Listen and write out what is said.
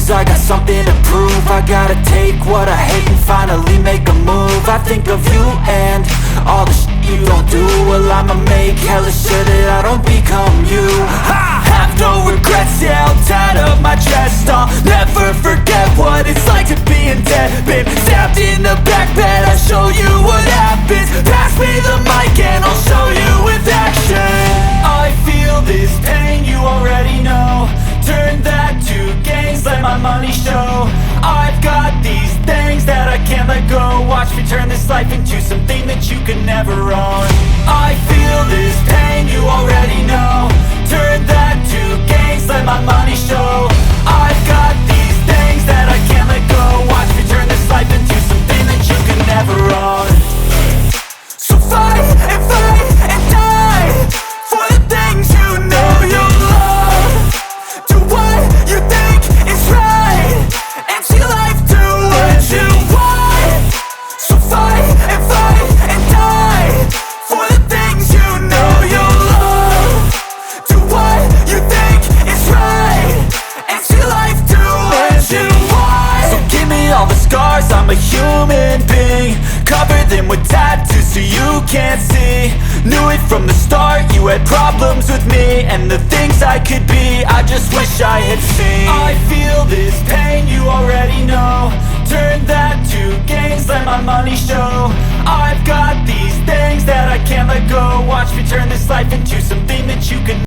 lose, I got something to prove. I gotta take what I hate and finally make a move. I think of you and all the shit you don't do. Well, I'ma make hella sure that I don't become you. I have no regrets, yeah, I'll tie up my chest. I'll never forget what it's like to be in debt. Been stabbed in the back bed, I'll show you what happens. Pass me the mic and I'll show you with action. I feel this pain, you already know. Turn that to gains, let my money show. I've got these things that I can't let go. Watch me turn this life into something that you could never own. I feel this pain, you already know. Turn that to gains, let my money show. I've got these things that I can't let go. Watch me turn this life into something that you could never own. So fight and die for the things you know you love. Do what you think is right and see life do what you want. So fight and die for the things you know you love. Do what you think is right and see life do what you want. So give me all the scars, I'm a human being. Cover them with tattoos so you can't see. Knew it from the start, you had problems with me and the things I could be, I just wish I had seen. I feel this pain, you already know. Turn that to gains, let my money show. I've got these things that I can't let go. Watch me turn this life into something that you can